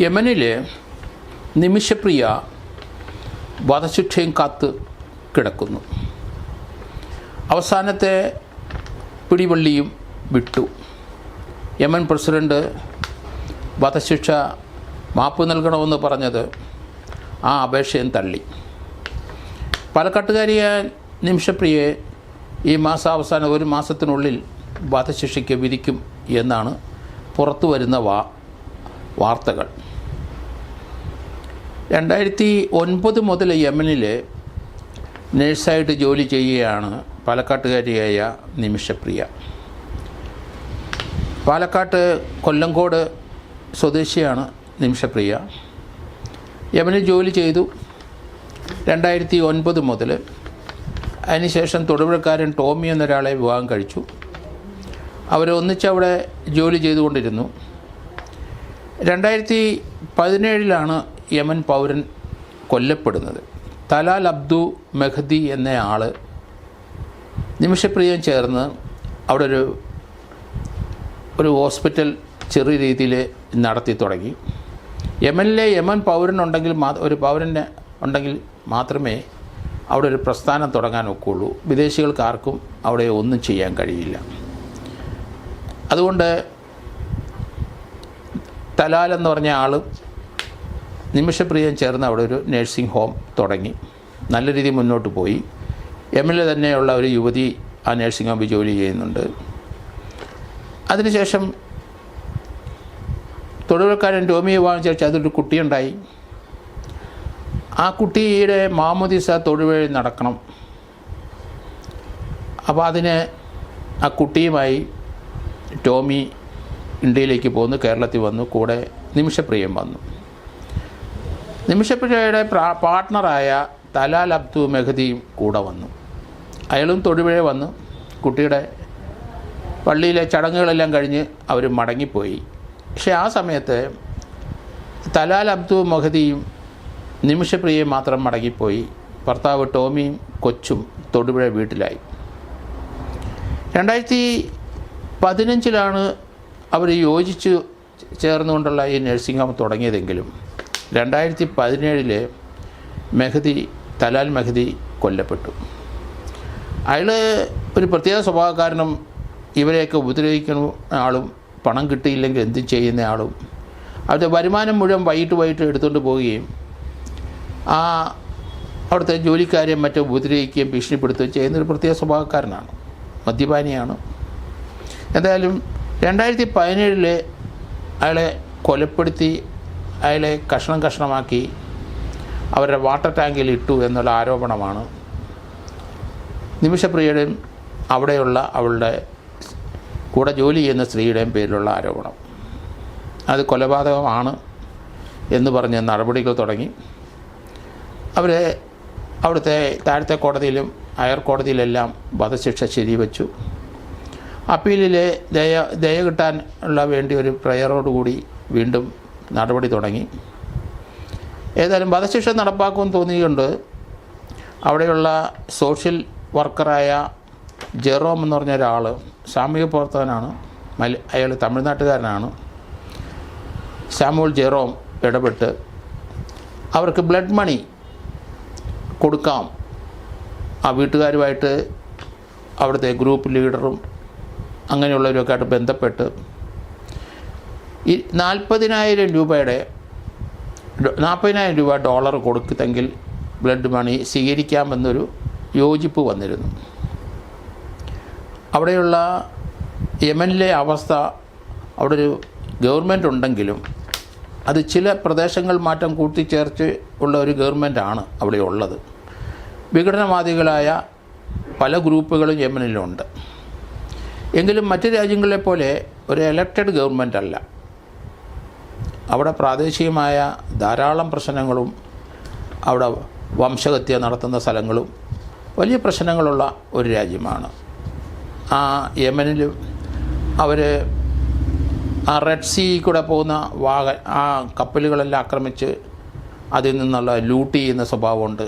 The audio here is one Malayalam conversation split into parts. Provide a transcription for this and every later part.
യമനിൽ നിമിഷപ്രിയ വധശിക്ഷയും കാത്ത് കിടക്കുന്നു. അവസാനത്തെ പിടിവള്ളിയും വിട്ടു. യമൻ പ്രസിഡൻറ്റ് വധശിക്ഷ മാപ്പ് നൽകണമെന്ന് പറഞ്ഞത് ആ അപേക്ഷയും തള്ളി. പാലക്കാട്ടുകാരിയായ നിമിഷപ്രിയയെ ഈ മാസാവസാനം 1 മാസത്തിനുള്ളിൽ വധശിക്ഷയ്ക്ക് വിധിക്കും എന്നാണ് പുറത്തു വരുന്ന വാർത്തകൾ. 2009 മുതൽ യമനിൽ നേഴ്സായിട്ട് ജോലി ചെയ്യുകയാണ് പാലക്കാട്ടുകാരിയായ നിമിഷപ്രിയ. പാലക്കാട്ട് കൊല്ലങ്കോട് സ്വദേശിയാണ് നിമിഷപ്രിയ. യമനിൽ ജോലി ചെയ്തു 2009 മുതൽ. അതിനുശേഷം തൊടുപുഴക്കാരൻ ടോമി എന്നൊരാളെ വിവാഹം കഴിച്ചു. അവർ ഒന്നിച്ചവിടെ ജോലി ചെയ്തുകൊണ്ടിരുന്നു. 2017 യമൻ പൗരൻ കൊല്ലപ്പെടുന്നത്. തലാൽ അബ്ദു മെഹദി എന്ന ആൾ നിമിഷപ്രിയയും ചേർന്ന് അവിടെ ഒരു ഹോസ്പിറ്റൽ ചെറിയ രീതിയിൽ നടത്തി തുടങ്ങി. യമനിലെ യമൻ പൗരനുണ്ടെങ്കിൽ ഒരു പൗരന് ഉണ്ടെങ്കിൽ മാത്രമേ അവിടെ ഒരു പ്രസ്ഥാനം തുടങ്ങാൻ ഒക്കുള്ളൂ. വിദേശികൾക്ക് ആർക്കും അവിടെ ഒന്നും ചെയ്യാൻ കഴിയില്ല. അതുകൊണ്ട് തലാൽ എന്ന് പറഞ്ഞ ആൾ നിമിഷപ്രിയയും ചേർന്ന് അവിടെ ഒരു നഴ്സിംഗ് ഹോം തുടങ്ങി. നല്ല രീതിയിൽ മുന്നോട്ട് പോയി. യമനിൽ തന്നെയുള്ള ഒരു യുവതി ആ നഴ്സിംഗ് ഹോമിൽ ജോലി ചെയ്യുന്നുണ്ട്. അതിനുശേഷം തൊടുപുഴക്കാരൻ ടോമിയെ വിവാഹം കഴിച്ച് അതൊരു കുട്ടിയുണ്ടായി. ആ കുട്ടിയുടെ മാമോദിസ തൊടുപുഴയിൽ നടക്കണം. അപ്പോൾ അതിന് ആ കുട്ടിയുമായി ടോമി ഇന്ത്യയിലേക്ക് പോന്നു, കേരളത്തിൽ വന്നു. കൂടെ നിമിഷപ്രിയയും വന്നു. നിമിഷപ്രിയയുടെ പാർട്ട്ണറായ തലാൽ അബ്ദു മെഹദിയും കൂടെ വന്നു. അയാളും തൊടുപുഴയിൽ വന്നു. കുട്ടിയുടെ പള്ളിയിലെ ചടങ്ങുകളെല്ലാം കഴിഞ്ഞ് അവർ മടങ്ങിപ്പോയി. പക്ഷേ ആ സമയത്ത് തലാൽ അബ്ദു മെഹദിയും നിമിഷപ്രിയയും മാത്രം മടങ്ങിപ്പോയി. ഭർത്താവ് ടോമിയും കൊച്ചും തൊടുപുഴ വീട്ടിലായി. 2015 അവർ യോജിച്ച് ചേർന്നുകൊണ്ടുള്ള ഈ നഴ്സിംഗ് ഹോം തുടങ്ങിയതെങ്കിലും 2017 തലാൽ മെഹദി കൊല്ലപ്പെട്ടു. അയാൾ ഒരു പ്രത്യേക സ്വഭാവക്കാരനും ഇവരെയൊക്കെ ഉപദ്രവിക്കുന്ന ആളും പണം കിട്ടിയില്ലെങ്കിൽ എന്തും ചെയ്യുന്ന ആളും അവരുടെ വരുമാനം മുഴുവൻ വൈകിട്ട് എടുത്തുകൊണ്ട് പോവുകയും അവിടുത്തെ ജോലിക്കാരെയും മറ്റും ഉപദ്രവിക്കുകയും ഭീഷണിപ്പെടുത്തുകയും ചെയ്യുന്നൊരു പ്രത്യേക സ്വഭാവക്കാരനാണ്. മദ്യപാനിയാണ്. എന്തായാലും 2017 അയാളെ കൊലപ്പെടുത്തി, അയാളെ കഷ്ണമാക്കി അവരുടെ വാട്ടർ ടാങ്കിൽ ഇട്ടു എന്നുള്ള ആരോപണമാണ് നിമിഷപ്രിയയുടെയും അവിടെയുള്ള അവളുടെ കൂടെ ജോലി ചെയ്യുന്ന സ്ത്രീയുടെയും പേരിലുള്ള ആരോപണം. അത് കൊലപാതകമാണ് എന്ന് പറഞ്ഞ് നടപടികൾ തുടങ്ങി. അവരെ അവിടുത്തെ താഴത്തെ കോടതിയിലും ഹയർ കോടതിയിലെല്ലാം വധശിക്ഷ ശരിവെച്ചു. അപ്പീലിൽ ദയ കിട്ടാനുള്ള വേണ്ടി ഒരു പ്രയറോടുകൂടി വീണ്ടും നടപടി തുടങ്ങി. ഏതായാലും വധശിക്ഷ നടപ്പാക്കുമെന്ന് തോന്നിയുകൊണ്ട് അവിടെയുള്ള സോഷ്യൽ വർക്കറായ ജെറോം എന്ന് പറഞ്ഞ ഒരാൾ, സാമൂഹിക പ്രവർത്തകനാണ്, അയാൾ തമിഴ്നാട്ടുകാരനാണ്. സാമുവൽ ജെറോം ഇടപെട്ട് അവർക്ക് ബ്ലഡ് മണി കൊടുക്കാം. ആ വീട്ടുകാരുമായിട്ട് അവിടുത്തെ ഗ്രൂപ്പ് ലീഡറും അങ്ങനെയുള്ളവരൊക്കെ ആയിട്ട് ബന്ധപ്പെട്ട് 40,000 രൂപ ഡോളർ കൊടുത്തെങ്കിൽ ബ്ലഡ് മണി സ്വീകരിക്കാമെന്നൊരു യോജിപ്പ് വന്നിരുന്നു. അവിടെയുള്ള യമനിലെ അവസ്ഥ, അവിടെ ഒരു ഗവൺമെൻറ് ഉണ്ടെങ്കിലും അത് ചില പ്രദേശങ്ങൾ മാറ്റം കൂട്ടിച്ചേർച്ച് ഉള്ള ഒരു ഗവൺമെൻറ്റാണ് അവിടെ ഉള്ളത്. വിഘടനവാദികളായ പല ഗ്രൂപ്പുകളും യമനിലുണ്ട്. എങ്കിലും മറ്റ് രാജ്യങ്ങളെ പോലെ ഒരു എലക്റ്റഡ് ഗവൺമെൻറ് അല്ല. അവിടെ പ്രാദേശികമായ ധാരാളം പ്രശ്നങ്ങളും അവിടെ വംശഹത്യ നടത്തുന്ന സ്ഥലങ്ങളും വലിയ പ്രശ്നങ്ങളുള്ള ഒരു രാജ്യമാണ്. ആ യമനിൽ അവർ ആ റെഡ് സീ കൂടെ പോകുന്ന ആ കപ്പലുകളെല്ലാം ആക്രമിച്ച് അതിൽ നിന്നുള്ള ലൂട്ട് ചെയ്യുന്ന സ്വഭാവമുണ്ട്.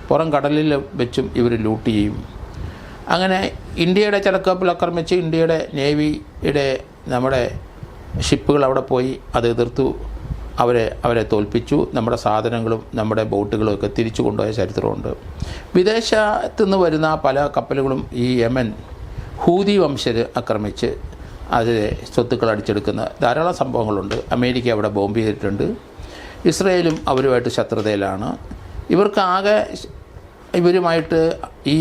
പുറം കടലിൽ വെച്ചും ഇവർ ലൂട്ട് ചെയ്യും. അങ്ങനെ ഇന്ത്യയുടെ ചരക്കപ്പൽ ആക്രമിച്ച് ഇന്ത്യയുടെ നേവിയുടെ നമ്മുടെ ഷിപ്പുകൾ അവിടെ പോയി അത് എതിർത്തു. അവരെ തോൽപ്പിച്ചു. നമ്മുടെ സാധനങ്ങളും നമ്മുടെ ബോട്ടുകളും ഒക്കെ തിരിച്ചു കൊണ്ടുപോയ ചരിത്രമുണ്ട്. വിദേശത്തു നിന്ന് വരുന്ന പല കപ്പലുകളും ഈ യമൻ ഹൂതി വംശർ ആക്രമിച്ച് അതിലെ സ്വത്തുക്കൾ അടിച്ചെടുക്കുന്ന ധാരാളം സംഭവങ്ങളുണ്ട്. അമേരിക്ക അവിടെ ബോംബ് ചെയ്തിട്ടുണ്ട്. ഇസ്രയേലും അവരുമായിട്ട് ശത്രുതയിലാണ്. ഇവരുമായിട്ട് ഈ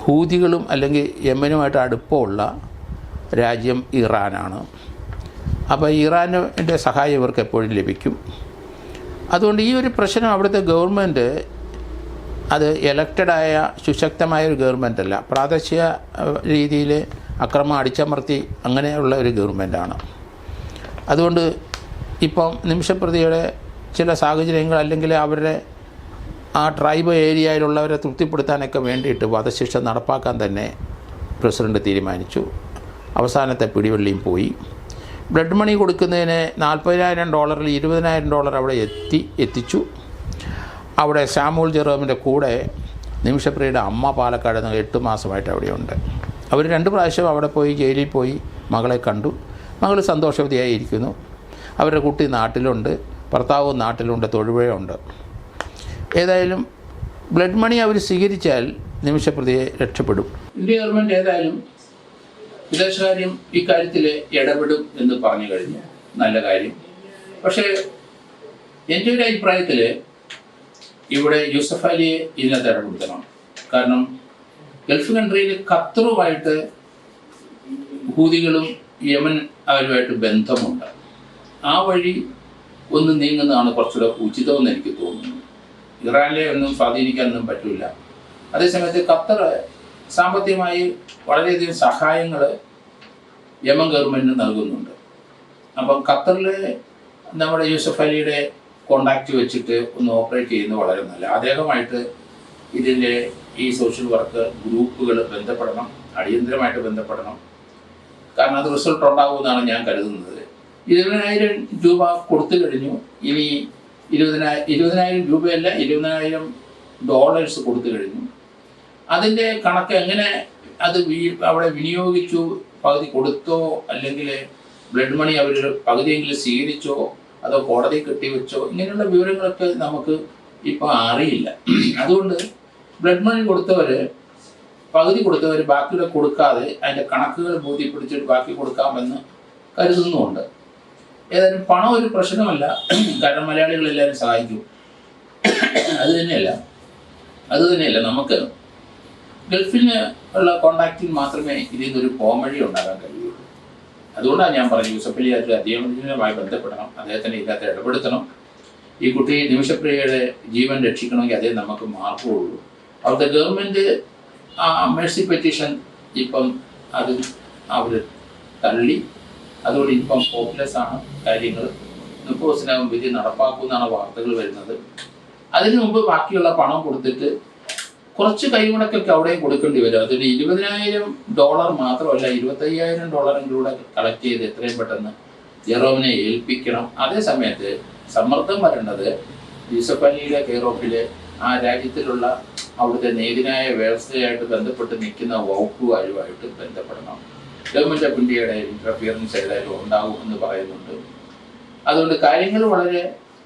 ഹൂതികളും അല്ലെങ്കിൽ യമനുമായിട്ട് അടുപ്പമുള്ള രാജ്യം ഇറാനാണ്. അപ്പോൾ ഇറാനിൻ്റെ സഹായം ഇവർക്ക് എപ്പോഴും ലഭിക്കും. അതുകൊണ്ട് ഈ ഒരു പ്രശ്നം അവിടുത്തെ ഗവൺമെൻറ് അത് എലക്റ്റഡായ സുശക്തമായ ഒരു ഗവൺമെൻറ് അല്ല, പ്രാദേശിക രീതിയിൽ അക്രമം അടിച്ചമർത്തി അങ്ങനെയുള്ള ഒരു ഗവൺമെൻറ്റാണ്. അതുകൊണ്ട് ഇപ്പം നിമിഷപ്രതിയുടെ ചില സാഹചര്യങ്ങൾ അല്ലെങ്കിൽ അവരുടെ ആ ട്രൈബ് ഏരിയയിലുള്ളവരെ തൃപ്തിപ്പെടുത്താനൊക്കെ വേണ്ടിയിട്ട് വധശിക്ഷ നടപ്പാക്കാൻ തന്നെ പ്രസിഡന്റ് തീരുമാനിച്ചു. അവസാനത്തെ പിടിവള്ളിയും പോയി. ബ്ലഡ് മണി കൊടുക്കുന്നതിന് $40,000 $20,000 അവിടെ എത്തിച്ചു. അവിടെ സാമുവൽ ജെറോമിൻ്റെ കൂടെ നിമിഷപ്രിയയുടെ അമ്മ പാലക്കാട് നിന്ന് 8 മാസമായിട്ട് അവിടെയുണ്ട്. അവർ 2 പ്രാവശ്യം അവിടെ പോയി ജയിലിൽ പോയി മകളെ കണ്ടു. മകൾ സന്തോഷവതിയായിരിക്കുന്നു. അവരുടെ കുട്ടി നാട്ടിലുണ്ട്, ഭർത്താവും നാട്ടിലുണ്ട്, തൊഴിലുണ്ട്. ഏതായാലും ബ്ലഡ് മണി അവർ സ്വീകരിച്ചാൽ നിമിഷപ്രതിയെ രക്ഷപ്പെടും. ഇന്ത്യ ഗവൺമെൻറ് ഏതായാലും വിദേശകാര്യം ഇക്കാര്യത്തിൽ ഇടപെടും എന്ന് പറഞ്ഞു കഴിഞ്ഞു. നല്ല കാര്യം. പക്ഷേ എൻ്റെ ഒരു അഭിപ്രായത്തിൽ ഇവിടെ യൂസഫ് അലിയെ ഇതിനകത്ത് ഇടപെടുത്തണം. കാരണം ഗൾഫ് കൺട്രിയിൽ ഖത്തറുമായിട്ട് ഹൂതികളും യമൻ അവരുമായിട്ട് ബന്ധമുണ്ട്. ആ വഴി ഒന്ന് നീങ്ങുന്നതാണ് കുറച്ചുകൂടെ ഉചിതമെന്ന് എനിക്ക് തോന്നുന്നു. ഇറാനിലെ ഒന്നും സ്വാധീനിക്കാനൊന്നും പറ്റില്ല. അതേസമയത്ത് ഖത്തർ സാമ്പത്തികമായി വളരെയധികം സഹായങ്ങൾ യമൻ ഗവൺമെൻറ്റിന് നൽകുന്നുണ്ട്. അപ്പം ഖത്തറിലെ നമ്മുടെ യൂസഫ് അലിയുടെ കോണ്ടാക്റ്റ് വെച്ചിട്ട് ഒന്ന് ഓപ്പറേറ്റ് ചെയ്യുന്നത് വളരെ നല്ല. അദ്ദേഹമായിട്ട് ഇതിൻ്റെ ഈ സോഷ്യൽ വർക്ക് ഗ്രൂപ്പുകൾ ബന്ധപ്പെടണം, അടിയന്തരമായിട്ട് ബന്ധപ്പെടണം. കാരണം അത് റിസൾട്ട് ഉണ്ടാകുമെന്നാണ് ഞാൻ കരുതുന്നത്. 20,000 രൂപ കൊടുത്തു കഴിഞ്ഞു. ഇനി 20,000 രൂപയല്ല, $20,000 കൊടുത്തു കഴിഞ്ഞു. അതിൻ്റെ കണക്ക് എങ്ങനെ അത് അവിടെ വിനിയോഗിച്ചു, പകുതി കൊടുത്തോ അല്ലെങ്കിൽ ബ്ലഡ് മണി അവർ പകുതിയെങ്കിലും സ്വീകരിച്ചോ അതോ കോടതി കെട്ടിവെച്ചോ, ഇങ്ങനെയുള്ള വിവരങ്ങളൊക്കെ നമുക്ക് ഇപ്പോൾ അറിയില്ല. അതുകൊണ്ട് ബ്ലഡ് മണി പകുതി കൊടുത്തവർ ബാക്കിയുടെ കൊടുക്കാതെ അതിൻ്റെ കണക്കുകൾ ബോധ്യപ്പെടുത്തിയിട്ട് ബാക്കി കൊടുക്കാമെന്ന് കരുതുന്നുമുണ്ട്. ഏതായാലും പണം ഒരു പ്രശ്നമല്ല, കാരണം മലയാളികളെല്ലാവരും സഹായിക്കും. അതുതന്നെയല്ല നമുക്ക് ഗൾഫിന് ഉള്ള കോണ്ടാക്റ്റിൽ മാത്രമേ ഇതിൽ നിന്നൊരു പോംവഴി ഉണ്ടാകാൻ കഴിയുള്ളൂ. അതുകൊണ്ടാണ് ഞാൻ പറഞ്ഞു യൂസഫ് അലി അദ്ദേഹവുമായി ബന്ധപ്പെടണം, അദ്ദേഹത്തിനെ ഇതിനകത്ത് ഇടപെടുത്തണം. ഈ കുട്ടി നിമിഷപ്രിയയുടെ ജീവൻ രക്ഷിക്കണമെങ്കിൽ അതേ നമുക്ക് മാർഗമുള്ളൂ. അവിടുത്തെ ഗവൺമെൻറ് മേഴ്സി പെറ്റീഷൻ ഇപ്പം അത് അവർ തള്ളി. അതുകൊണ്ട് ഇപ്പം ഹോപ്പ്ലെസ് ആണ് കാര്യങ്ങൾ. 30 ദിവസത്തിനകം വിധി നടപ്പാക്കുമെന്നാണ് വാർത്തകൾ വരുന്നത്. അതിനു മുമ്പ് ബാക്കിയുള്ള പണം കൊടുത്തിട്ട് കുറച്ച് കൈമുടക്കൊക്കെ അവിടെയും കൊടുക്കേണ്ടി വരും. അതിന് $20,000 മാത്രമല്ല, $25,000 കൂടെ കളക്ട് ചെയ്ത് എത്രയും പെട്ടെന്ന് ജെറോമിനെ ഏൽപ്പിക്കണം. അതേ സമയത്ത് സമ്മർദ്ദം വരേണ്ടത് യൂസഫ് അലിയുടെ കെയർ ഓഫിൽ ആ രാജ്യത്തിലുള്ള അവിടുത്തെ നീതിന്യായ വ്യവസ്ഥയായിട്ട് ബന്ധപ്പെട്ട് നിൽക്കുന്ന വകുപ്പുകാരുമായിട്ട് ബന്ധപ്പെടണം. ഗവൺമെൻറ് ഓഫ് ഇന്ത്യയുടെ ഇന്റർഫിയറൻസ് ഏതായാലും ഉണ്ടാകും എന്ന് പറയുന്നുണ്ട്. അതുകൊണ്ട് കാര്യങ്ങൾ വളരെ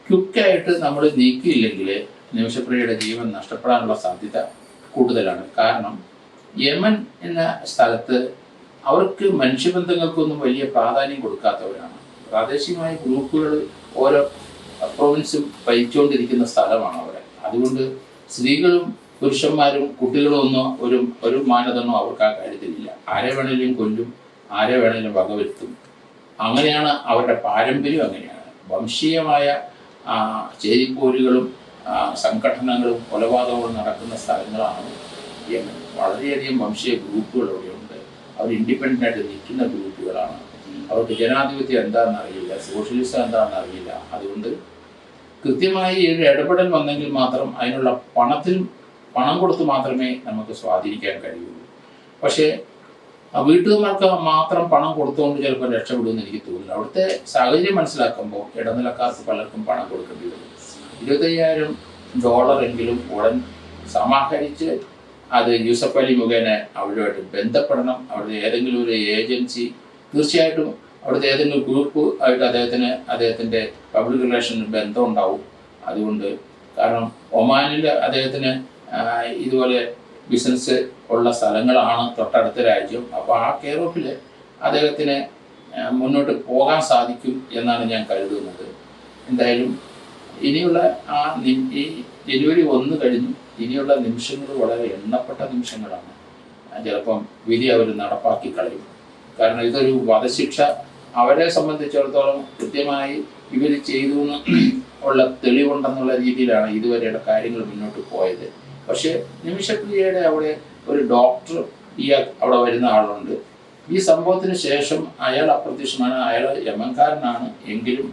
ക്വിക്കായിട്ട് നമ്മൾ നീക്കിയില്ലെങ്കിൽ നിമിഷപ്രിയയുടെ ജീവൻ നഷ്ടപ്പെടാനുള്ള സാധ്യത കൂടുതലാണ്. കാരണം യമൻ എന്ന സ്ഥലത്ത് അവർക്ക് മനുഷ്യബന്ധങ്ങൾക്കൊന്നും വലിയ പ്രാധാന്യം കൊടുക്കാത്തവരാണ്. പ്രാദേശികമായ ഗ്രൂപ്പുകൾ ഓരോ പ്രൊവിൻസും ഭരിച്ചുകൊണ്ടിരിക്കുന്ന സ്ഥലമാണ് അവിടെ. അതുകൊണ്ട് സ്ത്രീകളും പുരുഷന്മാരും കുട്ടികളും ഒന്നും ഒരു മാനദണ്ഡം അവർക്ക് ആ കാര്യത്തിലില്ല. ആരെ വേണേലും കൊല്ലും, ആരെ വേണേലും വകവരുത്തും. അങ്ങനെയാണ് അവരുടെ പാരമ്പര്യം. അങ്ങനെയാണ് വംശീയമായ ചേരിപ്പോരുകളും സംഘടനകളും കൊലപാതകങ്ങളും നടക്കുന്ന സ്ഥലങ്ങളാണ് യമൻ. വളരെയധികം വംശീയ ഗ്രൂപ്പുകൾ അവിടെയുണ്ട്. അവർ ഇൻഡിപെൻഡൻ്റ് ആയിട്ട് നിൽക്കുന്ന ഗ്രൂപ്പുകളാണ്. അവർക്ക് ജനാധിപത്യം എന്താണെന്ന് അറിയില്ല, സോഷ്യലിസം എന്താണെന്ന് അറിയില്ല. അതുകൊണ്ട് കൃത്യമായി ഒരു ഇടപെടൽ വന്നെങ്കിൽ മാത്രം അതിനുള്ള പണം കൊടുത്ത് മാത്രമേ നമുക്ക് സ്വാധീനിക്കാൻ കഴിയുള്ളൂ. പക്ഷേ വീട്ടുകാർക്ക് മാത്രം പണം കൊടുത്തുകൊണ്ട് ചിലപ്പോൾ രക്ഷപ്പെടുമെന്ന് എനിക്ക് തോന്നുന്നു. അവിടുത്തെ സാഹചര്യം മനസ്സിലാക്കുമ്പോൾ ഇടനിലക്കാർക്ക് പലർക്കും പണം കൊടുക്കേണ്ടി വരും. $25,000 ഉടൻ സമാഹരിച്ച് അത് യൂസഫ് അലി മുഖേന അവരുമായിട്ട് ബന്ധപ്പെടണം. അവരുടെ ഏതെങ്കിലും ഒരു ഏജൻസി തീർച്ചയായിട്ടും അവിടുത്തെ ഏതെങ്കിലും ഗ്രൂപ്പ് ആയിട്ട് അദ്ദേഹത്തിൻ്റെ പബ്ലിക് റിലേഷൻ ബന്ധം ഉണ്ടാവും. അതുകൊണ്ട് കാരണം ഒമാനിൽ അദ്ദേഹത്തിന് ഇതുപോലെ ബിസിനസ് ഉള്ള സ്ഥലങ്ങളാണ് തൊട്ടടുത്ത രാജ്യം. അപ്പോൾ ആ കെയർ ഓഫിൽ അദ്ദേഹത്തിന് മുന്നോട്ട് പോകാൻ സാധിക്കും എന്നാണ് ഞാൻ കരുതുന്നത്. എന്തായാലും ഇനിയുള്ള ഈ ജനുവരി 1 കഴിഞ്ഞു. ഇനിയുള്ള നിമിഷങ്ങൾ വളരെ എണ്ണപ്പെട്ട നിമിഷങ്ങളാണ്. ചിലപ്പം വിധി അവർ നടപ്പാക്കി കളയും. കാരണം ഇതൊരു വധശിക്ഷ അവരെ സംബന്ധിച്ചിടത്തോളം കൃത്യമായി ഇവർ ചെയ്തു ഉള്ള തെളിവുണ്ടെന്നുള്ള രീതിയിലാണ് ഇതുവരെയുള്ള കാര്യങ്ങൾ മുന്നോട്ട് പോയത്. പക്ഷേ നിമിഷപ്രിയയുടെ അവിടെ ഒരു ഡോക്ടർ അവിടെ വരുന്ന ആളുണ്ട്. ഈ സംഭവത്തിന് ശേഷം അയാൾ അപ്രത്യക്ഷമാണ്. അയാൾ യമൻകാരനാണ് എങ്കിലും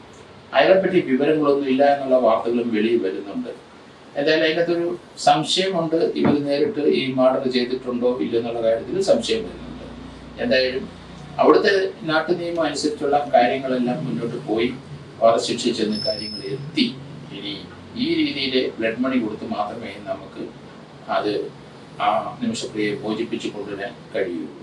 അയാളെപ്പറ്റി വിവരങ്ങളൊന്നും ഇല്ല എന്നുള്ള വാർത്തകളും വെളിയിൽ വരുന്നുണ്ട്. എന്തായാലും അതിനകത്തൊരു സംശയമുണ്ട്, ഇവർ നേരിട്ട് ഈ മർഡർ ചെയ്തിട്ടുണ്ടോ ഇല്ലെന്നുള്ള കാര്യത്തിൽ സംശയം വരുന്നുണ്ട്. എന്തായാലും അവിടുത്തെ നാട്ടു നിയമം അനുസരിച്ചുള്ള കാര്യങ്ങളെല്ലാം മുന്നോട്ട് പോയി വധശിക്ഷ ചെന്ന് കാര്യങ്ങൾ എത്തി. ഇനി ഈ രീതിയിൽ ബ്ലഡ് മണി കൊടുത്ത് മാത്രമേ നമുക്ക് അത് ആ നിമിഷപ്രിയയെ മോചിപ്പിച്ചു കൊണ്ടുവരാൻ കഴിയുള്ളൂ.